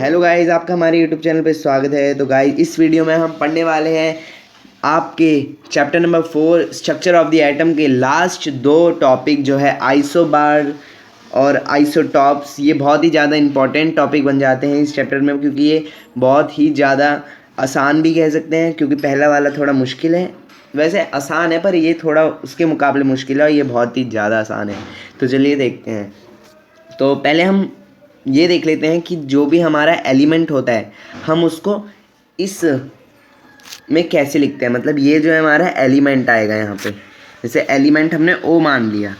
Hello guys, आपका हमारे YouTube channel पे स्वागत है। तो गाइस, इस वीडियो में हम पढ़ने वाले हैं आपके chapter number 4 structure of the atom के लास्ट दो टॉपिक जो है आइसोबार और आइसोटॉप्स। ये बहुत ही ज़्यादा इंपॉर्टेंट टॉपिक बन जाते हैं इस चैप्टर में, क्योंकि ये बहुत ही ज़्यादा आसान भी कह सकते हैं, क्योंकि पहला वाला थोड़ा मुश्किल है। वैसे आसान है पर ये थोड़ा उसके मुकाबले मुश्किल है और ये बहुत ही ज़्यादा आसान है। तो चलिए देखते हैं। तो पहले हम ये देख लेते हैं कि जो भी हमारा एलिमेंट होता है हम उसको इस में कैसे लिखते हैं। मतलब ये जो है हमारा एलिमेंट आएगा यहाँ पे, जैसे एलिमेंट हमने ओ मान लिया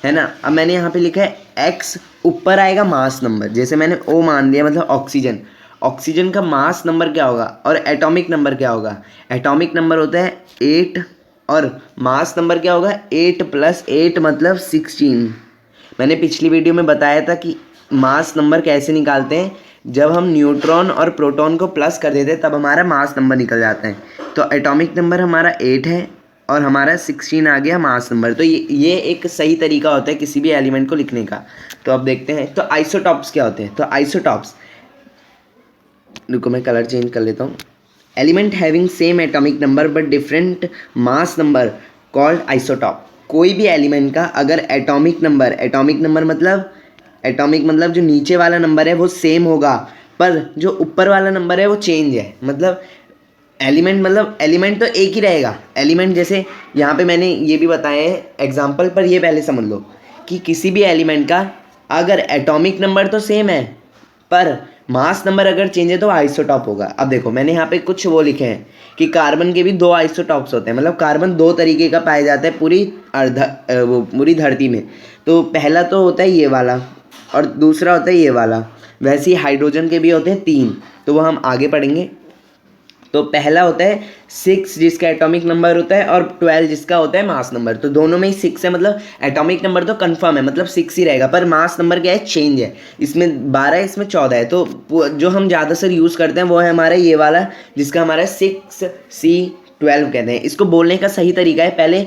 है ना। अब मैंने यहाँ पे लिखा है एक्स, ऊपर आएगा मास नंबर। जैसे मैंने ओ मान लिया, मतलब ऑक्सीजन, ऑक्सीजन का मास नंबर क्या होगा और एटॉमिक नंबर क्या होगा। एटॉमिक नंबर होता है 8 और मास नंबर क्या होगा 8 + 8 मतलब 16। मैंने पिछली वीडियो में बताया था कि मास नंबर कैसे निकालते हैं। जब हम न्यूट्रॉन और प्रोटॉन को प्लस कर देते हैं तब हमारा मास नंबर निकल जाता है। तो एटॉमिक नंबर हमारा 8 है और हमारा 16 आ गया मास नंबर। तो ये एक सही तरीका होता है किसी भी एलिमेंट को लिखने का। तो अब देखते हैं तो आइसोटॉप्स क्या होते हैं। तो आइसोटॉप्स, रुको मैं कलर चेंज कर लेता हूँ। Element having same atomic number but different mass number called isotope. कोई भी एलिमेंट का अगर एटॉमिक नंबर मतलब जो नीचे वाला नंबर है वो सेम होगा, पर जो ऊपर वाला नंबर है वो चेंज है। मतलब एलिमेंट तो एक ही रहेगा। एलिमेंट जैसे यहाँ पे मैंने ये भी बताया है एग्जाम्पल पर, ये पहले समझ लो कि किसी भी एलिमेंट का अगर एटॉमिक नंबर तो सेम है पर मास नंबर अगर चेंज है तो आइसोटॉप होगा। अब देखो मैंने यहाँ पे कुछ वो लिखे हैं कि कार्बन के भी 2 आइसोटॉप्स होते हैं। मतलब कार्बन 2 तरीके का पाया जाता है पूरी धरती में। तो पहला तो होता है ये वाला और दूसरा होता है ये वाला। वैसे ही हाइड्रोजन के भी होते हैं 3, तो वो हम आगे पढ़ेंगे। तो पहला होता है 6 जिसका एटॉमिक नंबर होता है और 12 जिसका होता है मास नंबर। तो दोनों में ही 6 है, मतलब एटॉमिक नंबर तो कंफर्म है, मतलब 6 ही रहेगा, पर मास नंबर क्या है चेंज है। इसमें 12 है, इसमें 14 है। तो जो हम ज़्यादातर यूज़ करते हैं वो है हमारा ये वाला, जिसका हमारा 6C12 कहते हैं। इसको बोलने का सही तरीका है पहले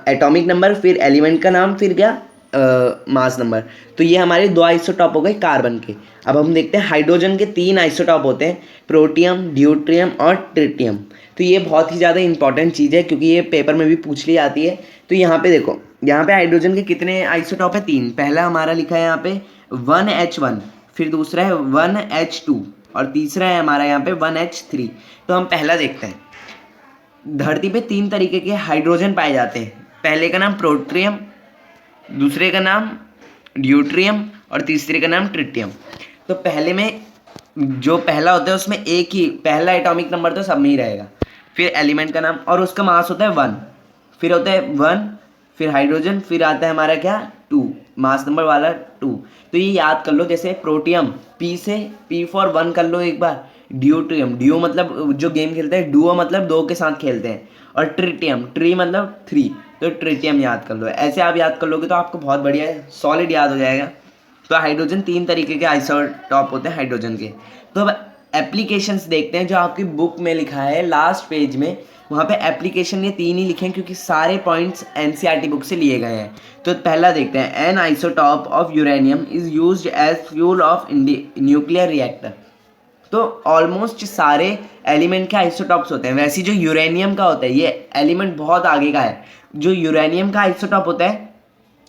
एटॉमिक नंबर, फिर एलिमेंट का नाम, फिर क्या मास नंबर। तो ये हमारे 2 आइसोटॉप हो गए कार्बन के। अब हम देखते हैं हाइड्रोजन के 3 आइसोटॉप होते हैं, प्रोटियम, ड्यूट्रियम और ट्रिटियम। तो ये बहुत ही ज़्यादा इंपॉर्टेंट चीज़ है क्योंकि ये पेपर में भी पूछ ली जाती है। तो यहाँ पे देखो, यहाँ पे हाइड्रोजन के कितने आइसोटॉप है 3। पहला हमारा लिखा है यहाँ पे 1H1, फिर दूसरा है 1H2 और तीसरा है हमारा यहाँ पे 1H3। तो हम पहला देखते हैं। धरती पे 3 तरीके के हाइड्रोजन पाए जाते हैं। पहले का नाम प्रोट्रियम, दूसरे का नाम ड्यूट्रियम और तीसरे का नाम ट्रिटियम। तो पहले में जो पहला होता है उसमें एक ही पहला एटॉमिक नंबर तो सब में ही रहेगा, फिर एलिमेंट का नाम और उसका मास होता है 1, फिर होता है 1, फिर हाइड्रोजन, फिर आता है हमारा क्या 2, मास नंबर वाला 2। तो ये याद कर लो। जैसे प्रोटियम P से P for 1 कर लो एक बार। ड्यूट्रियम, ड्यू मतलब जो गेम खेलते हैं, डुओ मतलब 2 के साथ खेलते हैं, और ट्रिटियम, ट्री मतलब 3, तो ट्रिटियम याद कर लो। ऐसे आप याद कर लोगे तो आपको बहुत बढ़िया सॉलिड याद हो जाएगा। तो हाइड्रोजन 3 तरीके के आइसोटॉप होते हैं हाइड्रोजन के। तो अब एप्लीकेशंस देखते हैं जो आपकी बुक में लिखा है लास्ट पेज में। वहाँ पे एप्लीकेशन ये 3 ही लिखे हैं क्योंकि सारे पॉइंट्स एनसीईआरटी बुक से लिए गए हैं। तो पहला देखते हैं, an isotope of uranium is used as fuel of nuclear reactor. तो ऑलमोस्ट सारे एलिमेंट के आइसोटॉप्स होते हैं। वैसे जो यूरेनियम का होता है ये एलिमेंट बहुत आगे का है। जो यूरेनियम का आइसोटॉप होता है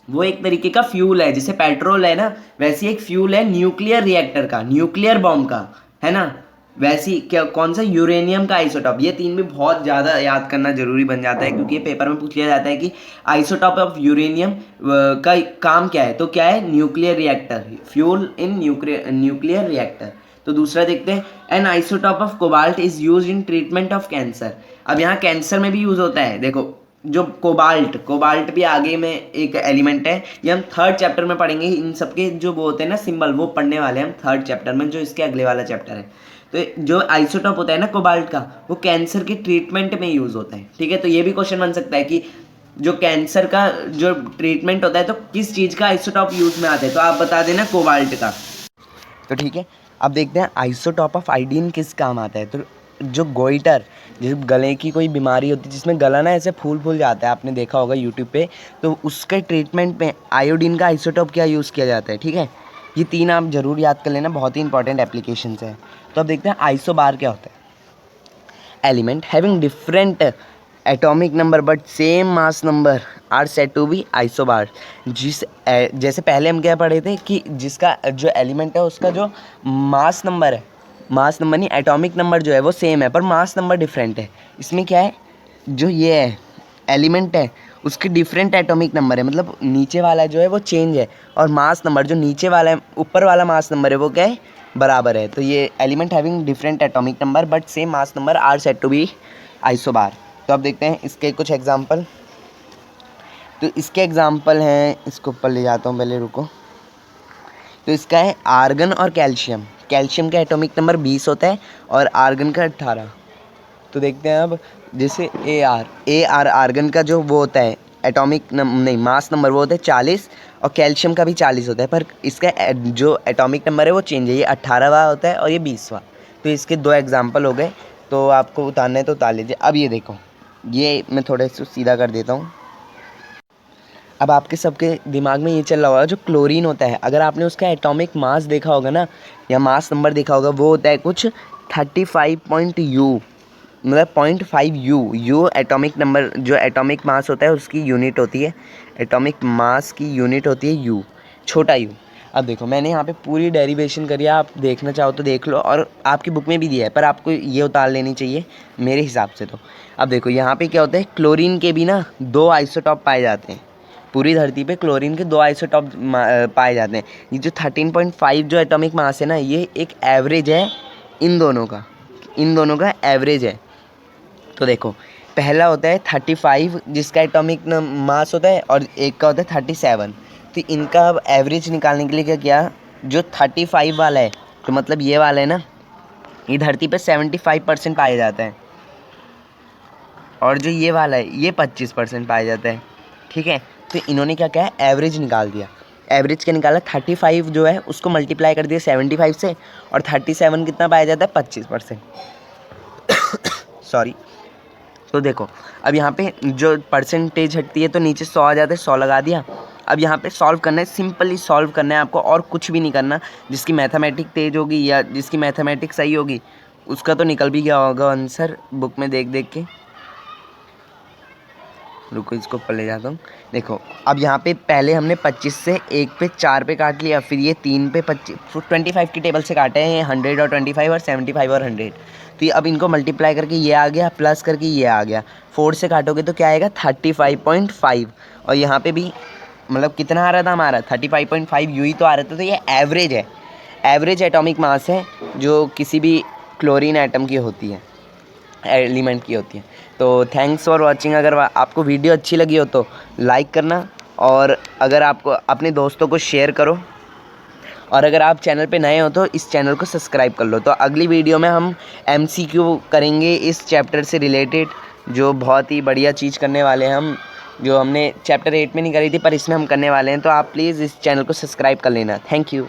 वो एक तरीके का फ्यूल है, जैसे पेट्रोल है ना, वैसे एक फ्यूल है न्यूक्लियर रिएक्टर का, न्यूक्लियर बॉम्ब का, है ना। वैसे क्या कौन सा यूरेनियम का आइसोटॉप। ये 3 भी बहुत ज़्यादा याद करना जरूरी बन जाता है क्योंकि ये पेपर में पूछ लिया जाता है कि आइसोटॉप ऑफ यूरेनियम का काम क्या है। तो क्या है, nuclear reactor, fuel in nuclear reactor. तो दूसरा देखते हैं, an isotope of cobalt is use in treatment of cancer. अब यहाँ कैंसर में भी यूज होता है। देखो जो कोबाल्ट भी आगे में एक एलिमेंट है, ये हम 3rd चैप्टर में पढ़ेंगे। इन सबके जो वो होते हैं ना सिंबल, वो पढ़ने वाले हैं हम 3rd चैप्टर में, जो इसके अगले वाला चैप्टर है। तो जो आइसोटॉप होता है ना कोबाल्ट का, वो कैंसर के ट्रीटमेंट में यूज होता है। ठीक है, तो ये भी क्वेश्चन बन सकता है कि जो कैंसर का जो ट्रीटमेंट होता है तो किस चीज़ का आइसोटॉप यूज में आता है, तो आप बता देना कोबाल्ट का। तो ठीक है, अब देखते हैं आइसोटॉप ऑफ आयोडीन किस काम आता है। तो जो गोइटर, जैसे गले की कोई बीमारी होती है जिसमें गला ना ऐसे फूल जाता है, आपने देखा होगा यूट्यूब पे, तो उसके ट्रीटमेंट में आयोडीन का आइसोटॉप क्या यूज़ किया जाता है। ठीक है, ये 3 आप ज़रूर याद कर लेना, बहुत ही इंपॉर्टेंट एप्लीकेशन है। तो अब देखते हैं आइसोबार क्या होता है। Element having different atomic number but same mass number are said to be isobar. जैसे पहले हम क्या पढ़े थे कि जिसका जो एलिमेंट है उसका जो मास नंबर है, मास नंबर नहीं एटॉमिक नंबर जो है वो सेम है पर मास नंबर डिफरेंट है। इसमें क्या है, जो ये है एलिमेंट है उसके डिफरेंट एटॉमिक नंबर है, मतलब नीचे वाला जो है वो चेंज है और मास नंबर जो नीचे वाला है ऊपर वाला मास नंबर है वो क्या है, बराबर है। तो ये element having different atomic number but same mass number are said to be isobar. तो अब देखते हैं इसके कुछ एग्जाम्पल। तो इसके एग्जाम्पल हैं, इसको ऊपर ले जाता हूँ पहले, रुको। तो इसका है आर्गन और कैल्शियम। कैल्शियम का एटॉमिक नंबर 20 होता है और आर्गन का 18। तो देखते हैं अब, जैसे ए आर आर्गन का जो वो होता है एटॉमिक नहीं मास नंबर वो होता है 40 और कैल्शियम का भी 40 होता है, पर इसका जो एटॉमिक नंबर है वो चेंज है, ये 18वां होता है और ये 20वां। तो इसके 2 एग्जाम्पल हो गए। तो आपको उतारना है तो उतार लीजिए। अब ये देखो, ये मैं थोड़े से सीधा कर देता हूँ। अब आपके सबके दिमाग में ये चल रहा होगा जो क्लोरीन होता है, अगर आपने उसका एटॉमिक मास देखा होगा ना या मास नंबर देखा होगा, वो होता है कुछ 35 मतलब 0.5 यू एटॉमिक नंबर, जो एटॉमिक मास होता है उसकी यूनिट होती है, एटॉमिक मास की यूनिट होती है यू, छोटा यू। अब देखो मैंने यहाँ पे पूरी डेरिवेशन करी है, आप देखना चाहो तो देख लो और आपकी बुक में भी दिया है, पर आपको ये उतार लेनी चाहिए मेरे हिसाब से। तो अब देखो यहाँ पे क्या होता है, क्लोरीन के भी ना 2 आइसोटॉप पाए जाते हैं। पूरी धरती पे क्लोरीन के 2 आइसोटॉप पाए जाते हैं। ये जो 13.5 जो एटॉमिक मास है ना, ये एक एवरेज है इन दोनों का एवरेज है। तो देखो पहला होता है 35 जिसका एटॉमिक मास होता है और एक का होता है 37। तो इनका अब एवरेज निकालने के लिए क्या किया, जो 35 वाला है तो मतलब ये वाला है ना, ये धरती पे 75% पाया जाता है और जो ये वाला है ये 25% पाया जाता है, ठीक है। तो इन्होंने क्या किया, एवरेज निकाल दिया। एवरेज क्या निकाला, 35 जो है उसको मल्टीप्लाई कर दिया 75 से और 37 कितना पाया जाता है, 25%। सॉरी। तो देखो अब यहाँ पे जो परसेंटेज हटती है तो नीचे 100 आ जाता है, 100 लगा दिया। अब यहाँ पे सॉल्व करना है, सिंपली सॉल्व करना है आपको और कुछ भी नहीं करना। जिसकी मैथमेटिक तेज होगी या जिसकी मैथमेटिक्स सही होगी उसका तो निकल भी गया होगा आंसर बुक में देख देख के। रुको इसको ऊपर ले जाता हूँ। देखो अब यहाँ पे पहले हमने 25 से 1 पे 4 पे काट लिया, फिर ये 3 पे 25 की टेबल से काटे हैं, 100 और 25 और 75 और 100। तो ये अब इनको मल्टीप्लाई करके ये आ गया, प्लस करके ये आ गया, 4 से काटोगे तो क्या आएगा 35.5। और यहाँ पे भी मतलब कितना आ रहा था हमारा 35.5 यू ही तो आ रहा था। तो ये एवरेज है, एवरेज एटॉमिक मास है जो किसी भी क्लोरीन एटम की होती है, एलिमेंट की होती है। तो थैंक्स फॉर वॉचिंग। अगर आपको वीडियो अच्छी लगी हो तो लाइक करना और अगर आपको अपने दोस्तों को शेयर करो और अगर आप चैनल पे नए हो तो इस चैनल को सब्सक्राइब कर लो। तो अगली वीडियो में हम MCQ करेंगे इस चैप्टर से रिलेटेड, जो बहुत ही बढ़िया चीज़ करने वाले हैं हम, जो हमने चैप्टर 8 में नहीं करी थी पर इसमें हम करने वाले हैं। तो आप प्लीज़ इस चैनल को सब्सक्राइब कर लेना। Thank you.